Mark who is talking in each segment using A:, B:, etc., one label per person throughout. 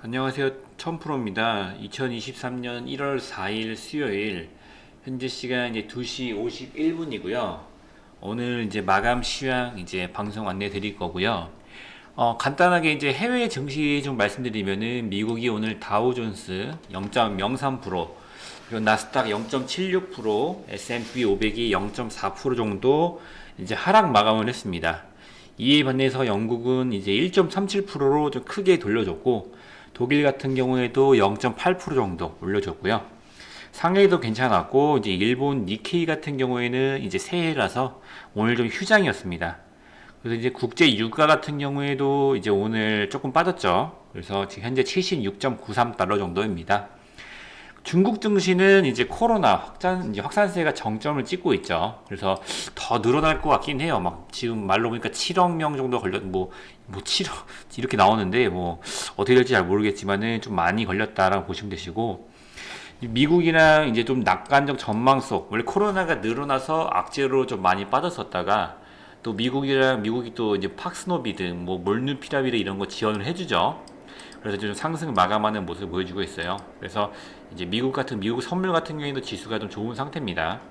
A: 안녕하세요. 천프로입니다. 2023년 1월 4일 수요일, 현재 시간 이제 2시 51분이고요. 오늘 이제 마감 시황 이제 방송 안내 드릴 거고요. 간단하게 이제 해외 증시 좀 말씀드리면은 미국이 오늘 다우존스 0.03%, 그리고 나스닥 0.76%, S&P 500이 0.4% 정도 이제 하락 마감을 했습니다. 이에 반해서 영국은 이제 1.37%로 좀 크게 돌려줬고, 독일 같은 경우에도 0.8% 정도 올려줬고요. 상해도 괜찮았고, 이제 일본 니케이 같은 경우에는 이제 새해라서 오늘 좀 휴장이었습니다. 그래서 이제 국제 유가 같은 경우에도 이제 오늘 조금 빠졌죠. 그래서 지금 현재 76.93달러 정도입니다. 중국 증시는 이제 코로나 이제 확산세가 정점을 찍고 있죠. 그래서 더 늘어날 것 같긴 해요. 막 지금 말로 보니까 7억 명 정도 뭐 7억 이렇게 나오는데 뭐 어떻게 될지 잘 모르겠지만은 좀 많이 걸렸다라고 보시면 되시고, 미국이랑 이제 좀 낙관적 전망 속, 원래 코로나가 늘어나서 악재로 좀 많이 빠졌었다가 또 미국이 또 이제 팍스노비드, 뭐 몰누피라비드 이런 거 지원을 해주죠. 그래서 좀 상승 마감하는 모습을 보여주고 있어요. 그래서 이제 미국 선물 같은 경우에도 지수가 좀 좋은 상태입니다.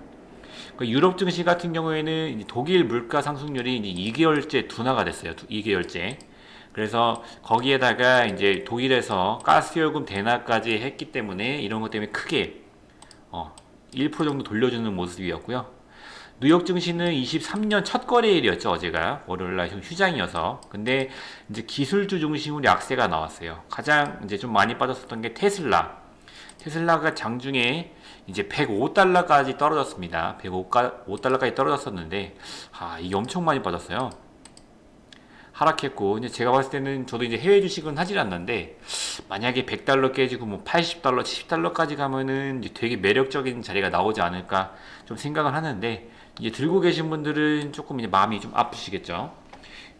A: 유럽 증시 같은 경우에는 이제 독일 물가 상승률이 이제 2개월째 둔화가 됐어요. 2개월째. 그래서 거기에다가 이제 독일에서 가스요금 대납까지 했기 때문에 이런 것 때문에 크게 1% 정도 돌려주는 모습이었고요. 뉴욕 증시는 23년 첫 거래일이었죠, 어제가. 월요일날 휴장이어서. 근데 이제 기술주 중심으로 약세가 나왔어요. 가장 이제 좀 많이 빠졌었던 게 테슬라. 테슬라가 장중에 이제 105달러까지 떨어졌습니다. 105달러까지 떨어졌었는데, 이게 엄청 많이 빠졌어요. 하락했고, 이제 제가 봤을 때는 저도 이제 해외 주식은 하질 않는데, 만약에 100달러 깨지고 뭐 80달러, 70달러까지 가면은 이제 되게 매력적인 자리가 나오지 않을까 좀 생각을 하는데, 이제 들고 계신 분들은 조금 이제 마음이 좀 아프시겠죠.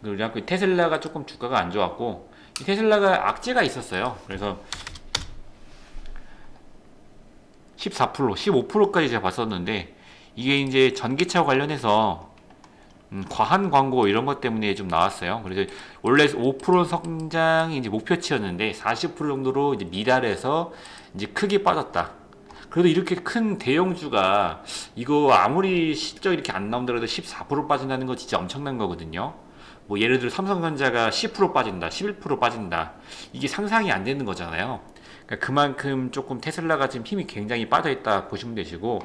A: 그리고 테슬라가 조금 주가가 안 좋았고, 이 테슬라가 악재가 있었어요. 그래서 14%, 15%까지 제가 봤었는데, 이게 이제 전기차 관련해서 과한 광고 이런 것 때문에 좀 나왔어요. 그래서 원래 5% 성장이 이제 목표치였는데 40% 정도로 이제 미달해서 이제 크게 빠졌다. 그래도 이렇게 큰 대형주가 이거 아무리 실적 이렇게 안 나온다고 해도 14% 빠진다는 거 진짜 엄청난 거거든요. 뭐 예를 들어 삼성전자가 10% 빠진다, 11% 빠진다. 이게 상상이 안 되는 거잖아요. 그러니까 그만큼 조금 테슬라가 지금 힘이 굉장히 빠져 있다 보시면 되시고,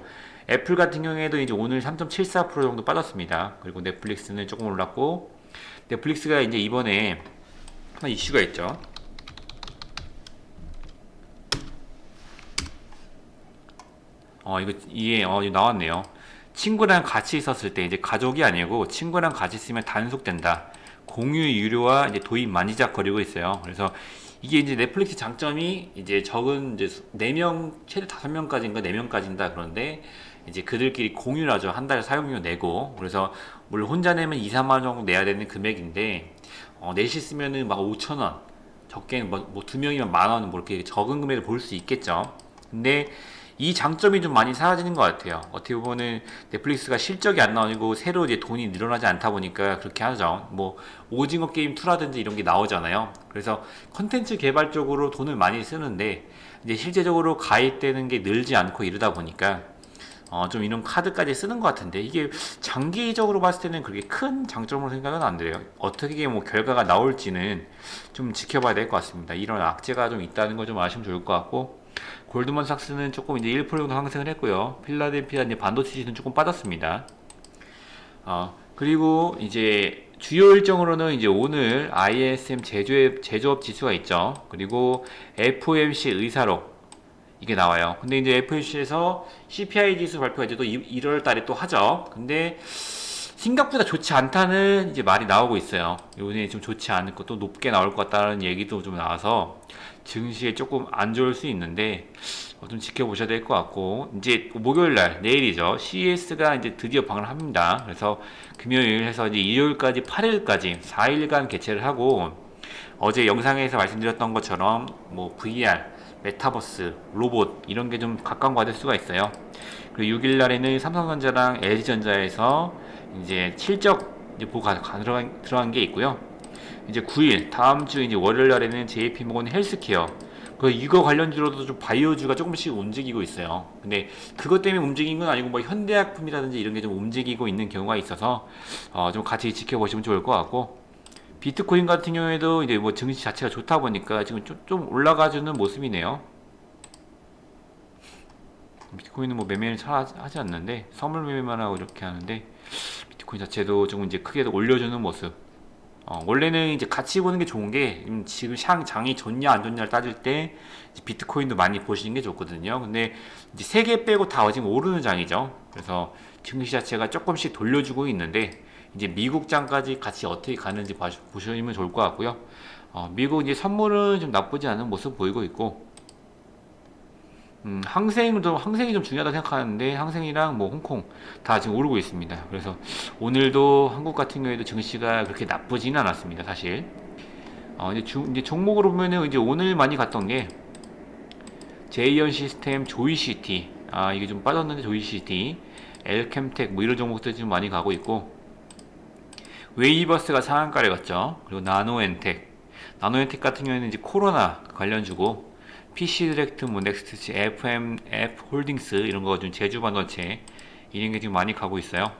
A: 애플 같은 경우에도 이제 오늘 3.74% 정도 빠졌습니다. 그리고 넷플릭스는 조금 올랐고, 넷플릭스가 이제 이번에 하나 이슈가 있죠. 이게 나왔네요. 친구랑 같이 있었을 때 이제 가족이 아니고 친구랑 같이 있으면 단속된다. 공유 유료화 이제 도입 만지작거리고 있어요. 그래서 이게 이제 넷플릭스 장점이 이제 적은 이제 4명, 최대 5명까지인가 4명까지인다 그런데 이제 그들끼리 공유를 하죠. 한 달 사용료 내고. 그래서 물론 혼자 내면 2, 3만 원 정도 내야 되는 금액인데, 넷이 쓰면은 막 5천 원, 적게는 뭐 2명이면 만 원, 뭐 이렇게 적은 금액을 볼 수 있겠죠. 근데 이 장점이 좀 많이 사라지는 것 같아요. 어떻게 보면은 넷플릭스가 실적이 안 나오고 새로 이제 돈이 늘어나지 않다 보니까 그렇게 하죠. 뭐 오징어 게임 2라든지 이런 게 나오잖아요. 그래서 컨텐츠 개발 쪽으로 돈을 많이 쓰는데 이제 실제적으로 가입되는 게 늘지 않고 이러다 보니까 좀 이런 카드까지 쓰는 것 같은데, 이게 장기적으로 봤을 때는 그렇게 큰 장점으로 생각은 안 돼요. 어떻게 뭐 결과가 나올지는 좀 지켜봐야 될 것 같습니다. 이런 악재가 좀 있다는 거 좀 아시면 좋을 것 같고, 골드만삭스는 조금 이제 1% 정도 상승을 했고요. 필라델피아 이제 반도체 지수는 조금 빠졌습니다. 그리고 이제 주요 일정으로는 이제 오늘 ISM 제조업 지수가 있죠. 그리고 FOMC 의사록 이게 나와요. 근데 이제 FOMC에서 CPI 지수 발표가 이제 또 1월 달에 또 하죠. 근데 생각보다 좋지 않다는 이제 말이 나오고 있어요. 요번에 좀 좋지 않을 것, 또 높게 나올 것 같다는 얘기도 좀 나와서 증시에 조금 안 좋을 수 있는데, 좀 지켜보셔야 될 것 같고, 이제 목요일 날 내일이죠. CES가 이제 드디어 방을 합니다. 그래서 금요일 해서 이제 일요일까지 8일까지 4일간 개최를 하고, 어제 영상에서 말씀드렸던 것처럼 뭐 VR, 메타버스, 로봇 이런 게 좀 각광받을 수가 있어요. 그리고 6일 날에는 삼성전자랑 LG전자에서 이제 실적 이제 들어간 게 있고요. 이제 9일 다음 주 이제 월요일 날에는 JP모건 헬스케어 그 이거 관련주로도 좀 바이오주가 조금씩 움직이고 있어요. 근데 그것 때문에 움직인 건 아니고 뭐 현대약품이라든지 이런 게 좀 움직이고 있는 경우가 있어서 좀 같이 지켜보시면 좋을 것 같고 비트코인 같은 경우에도 이제 뭐 증시 자체가 좋다 보니까 지금 좀 올라가주는 모습이네요. 비트코인은 뭐 매매를 잘 하지 않는데 선물 매매만 하고 이렇게 하는데 비트코인 자체도 조금 이제 크게 올려주는 모습. 원래는 이제 같이 보는 게 좋은 게 지금 장이 좋냐 안 좋냐를 따질 때 비트코인도 많이 보시는 게 좋거든요. 근데 이제 세 개 빼고 다 지금 오르는 장이죠. 그래서 증시 자체가 조금씩 돌려주고 있는데 이제 미국 장까지 같이 어떻게 가는지 보시면 좋을 것 같고요. 미국 이제 선물은 좀 나쁘지 않은 모습 보이고 있고 항생이 좀 중요하다 생각하는데 항생이랑 뭐 홍콩 다 지금 오르고 있습니다. 그래서 오늘도 한국 같은 경우에도 증시가 그렇게 나쁘지는 않았습니다. 사실 이제 종목으로 보면은 이제 오늘 많이 갔던 게 제이언 시스템, 조이시티 이게 좀 빠졌는데 조이시티, 엘캠텍 뭐 이런 종목들 지금 많이 가고 있고 웨이버스가 상한가를 갔죠. 그리고 나노엔텍 같은 경우에는 이제 코로나 관련주고 PC 디렉트, 뭐 넥스트, F 홀딩스 이런 거 좀 제주 반도체 이런 게 지금 많이 가고 있어요.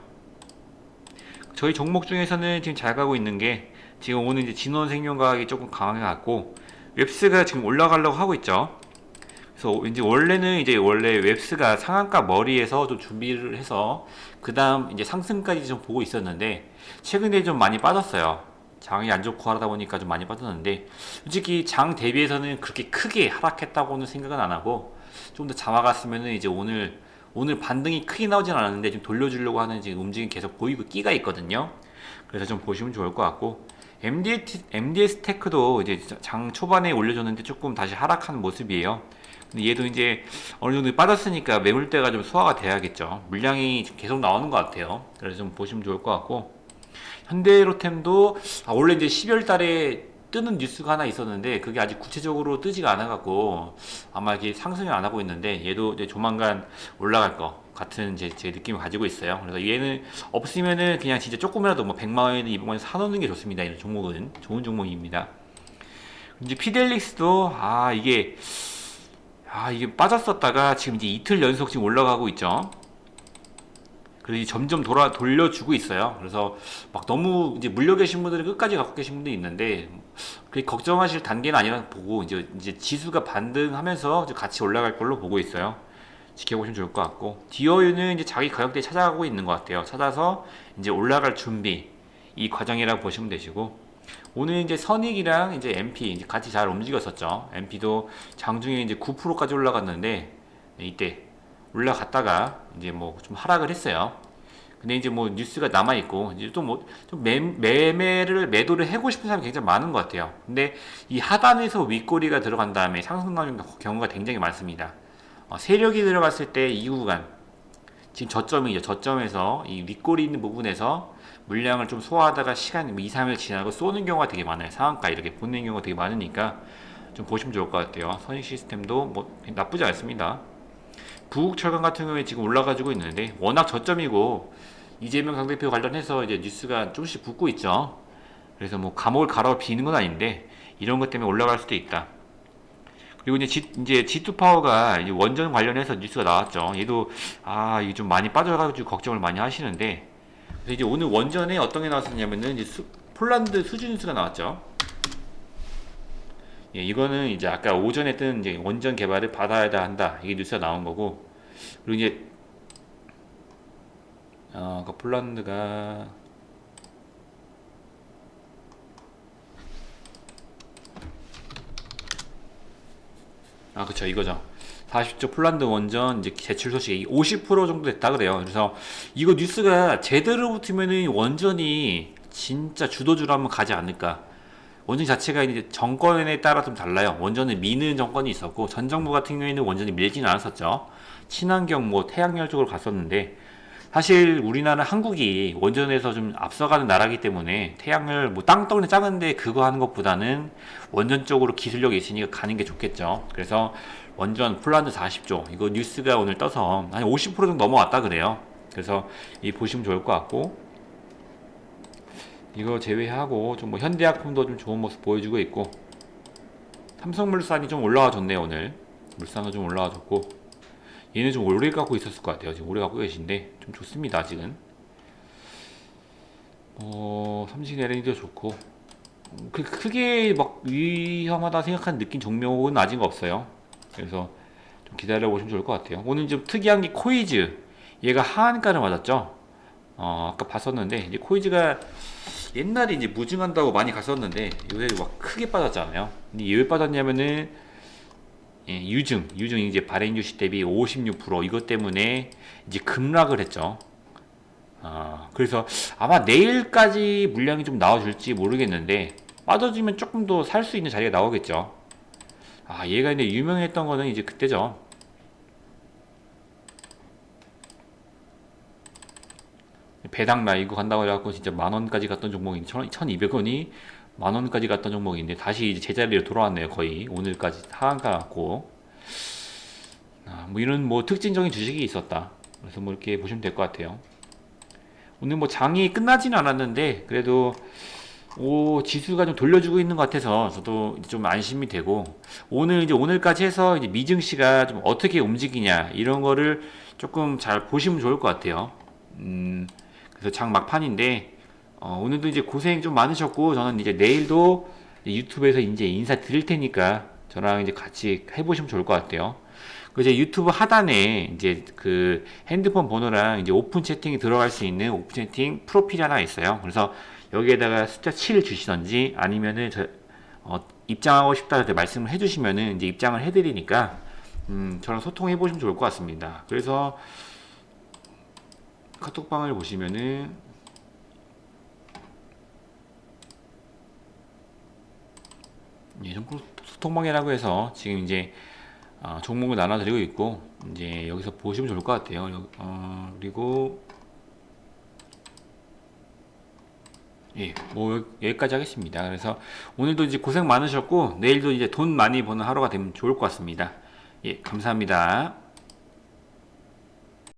A: 저희 종목 중에서는 지금 잘 가고 있는 게 지금 오늘 이제 진원생명과학이 조금 강하게 갔고 웹스가 지금 올라가려고 하고 있죠. 그래서 이제 원래 웹스가 상한가 머리에서 좀 준비를 해서 그 다음 이제 상승까지 좀 보고 있었는데 최근에 좀 많이 빠졌어요. 장이 안 좋고 하다 보니까 좀 많이 빠졌는데 솔직히 장 대비해서는 그렇게 크게 하락했다고는 생각은 안 하고 좀 더 잡아갔으면은 이제 오늘 반등이 크게 나오진 않았는데 좀 돌려주려고 하는 지금 움직임 계속 보이고 끼가 있거든요. 그래서 좀 보시면 좋을 것 같고 MDS 테크도 이제 장 초반에 올려줬는데 조금 다시 하락하는 모습이에요. 근데 얘도 이제 어느 정도 빠졌으니까 매물대가 좀 소화가 돼야겠죠. 물량이 계속 나오는 것 같아요. 그래서 좀 보시면 좋을 것 같고 현대로템도 원래 이제 12월 달에 뜨는 뉴스가 하나 있었는데 그게 아직 구체적으로 뜨지가 않아갖고 아마 이게 상승을 안 하고 있는데 얘도 이제 조만간 올라갈 것 같은 제 느낌을 가지고 있어요. 그래서 얘는 없으면은 그냥 진짜 조금이라도 뭐 100만 원이든 200만 원 사놓는 게 좋습니다. 이런 종목은 좋은 종목입니다. 이제 피델릭스도 이게 빠졌었다가 지금 이제 이틀 연속 지금 올라가고 있죠. 그래서 점점 돌려주고 있어요. 그래서 막 너무 이제 물려 계신 분들은 끝까지 갖고 계신 분도 있는데 그게 걱정하실 단계는 아니라 보고 이제 지수가 반등하면서 같이 올라갈 걸로 보고 있어요. 지켜보시면 좋을 것 같고 디어유는 이제 자기 가격대 찾아가고 있는 것 같아요. 찾아서 이제 올라갈 준비 이 과정이라고 보시면 되시고 오늘 이제 선익이랑 이제 MP 이제 같이 잘 움직였었죠. MP도 장중에 이제 9%까지 올라갔는데 이때 올라갔다가 이제 뭐 좀 하락을 했어요. 근데 이제 뭐 뉴스가 남아 있고 이제 또 뭐 좀 매도를 하고 싶은 사람이 굉장히 많은 것 같아요. 근데 이 하단에서 윗꼬리가 들어간 다음에 상승 나오는 경우가 굉장히 많습니다. 세력이 들어갔을 때 이 구간 지금 저점이죠. 저점에서 이 윗꼬리 있는 부분에서 물량을 좀 소화하다가 시간 2, 3일 지나고 쏘는 경우가 되게 많아요. 상한가 이렇게 보는 경우가 되게 많으니까 좀 보시면 좋을 것 같아요. 선익 시스템도 뭐 나쁘지 않습니다. 부국철강 같은 경우에 지금 올라가지고 있는데 워낙 저점이고 이재명 당대표 관련해서 이제 뉴스가 조금씩 붙고 있죠. 그래서 뭐 감옥을 가로 비는 건 아닌데 이런 것 때문에 올라갈 수도 있다. 그리고 이제 G2 파워가 이제 원전 관련해서 뉴스가 나왔죠. 얘도 이게 좀 많이 빠져가지고 걱정을 많이 하시는데 그래서 이제 오늘 원전에 어떤 게 나왔었냐면은 이제 폴란드 수주 뉴스가 나왔죠. 예, 이거는 이제 아까 오전에 뜬 이제 원전 개발을 받아야 한다. 이게 뉴스가 나온 거고. 그리고 이제 그 폴란드가 그쵸 이거죠. 40조 폴란드 원전 이제 제출 소식이 50% 정도 됐다 그래요. 그래서 이거 뉴스가 제대로 붙으면은 원전이 진짜 주도주로 한번 가지 않을까. 원전 자체가 이제 정권에 따라 좀 달라요. 원전을 미는 정권이 있었고 전 정부 같은 경우에는 원전이 밀지는 않았었죠. 친환경 뭐 태양열 쪽으로 갔었는데 사실 우리나라 한국이 원전에서 좀 앞서가는 나라기 때문에 태양열 뭐 땅덩어리 작은데 그거 하는 것보다는 원전 쪽으로 기술력이 있으니까 가는 게 좋겠죠. 그래서 원전 폴란드 40조 이거 뉴스가 오늘 떠서 한 50% 정도 넘어왔다 그래요. 그래서 이 보시면 좋을 것 같고 이거 제외하고 좀 뭐 현대약품도 좀 좋은 모습 보여주고 있고, 삼성물산이 좀 올라와 줬네요. 오늘 물산도 좀 올라와 줬고, 얘는 좀 오래 갖고 있었을 것 같아요. 지금 오래 갖고 계신데 좀 좋습니다. 아직은 삼성 LNG도 좋고, 크게 막 위험하다 생각하는 느낀 종목은 아직 없어요. 그래서 좀 기다려 보시면 좋을 것 같아요. 오늘 좀 특이한 게 코이즈, 얘가 하한가를 맞았죠. 아까 봤었는데 이제 코이즈가 옛날에 이제 무증한다고 많이 갔었는데 요새 막 크게 빠졌잖아요. 근데 왜 빠졌냐면은 유증 이제 발행 유시 대비 56% 이것 때문에 이제 급락을 했죠. 그래서 아마 내일까지 물량이 좀 나와줄지 모르겠는데 빠져주면 조금 더 살 수 있는 자리가 나오겠죠. 얘가 근데 유명했던 거는 이제 그때죠. 배당 라이브 간다고 해갖고 진짜 만원까지 갔던 종목인데 1200원이 만원까지 갔던 종목인데 다시 이제 제자리로 돌아왔네요. 거의 오늘까지 하한가 갔고, 뭐 이런 뭐 특징적인 주식이 있었다. 그래서 뭐 이렇게 보시면 될 것 같아요. 오늘 뭐 장이 끝나지는 않았는데 그래도 지수가 좀 돌려주고 있는 것 같아서 저도 이제 좀 안심이 되고, 오늘 이제 오늘까지 해서 이제 미증 시가 좀 어떻게 움직이냐 이런 거를 조금 잘 보시면 좋을 것 같아요. 그래서 장 막판인데 오늘도 이제 고생 좀 많으셨고, 저는 이제 내일도 유튜브에서 이제 인사 드릴 테니까 저랑 이제 같이 해보시면 좋을 것 같아요. 그 이제 유튜브 하단에 이제 그 핸드폰 번호랑 이제 오픈 채팅이 들어갈 수 있는 오픈 채팅 프로필이 하나 있어요. 그래서 여기에다가 숫자 7 주시던지 아니면은 입장하고 싶다 이렇게 말씀을 해주시면은 이제 입장을 해드리니까 저랑 소통해 보시면 좋을 것 같습니다. 그래서 카톡방을 보시면은 소통방이라고 해서 지금 이제 종목을 나눠드리고 있고, 이제 여기서 보시면 좋을 것 같아요. 그리고 뭐 여기까지 하겠습니다. 그래서 오늘도 이제 고생 많으셨고 내일도 이제 돈 많이 버는 하루가 되면 좋을 것 같습니다. 감사합니다.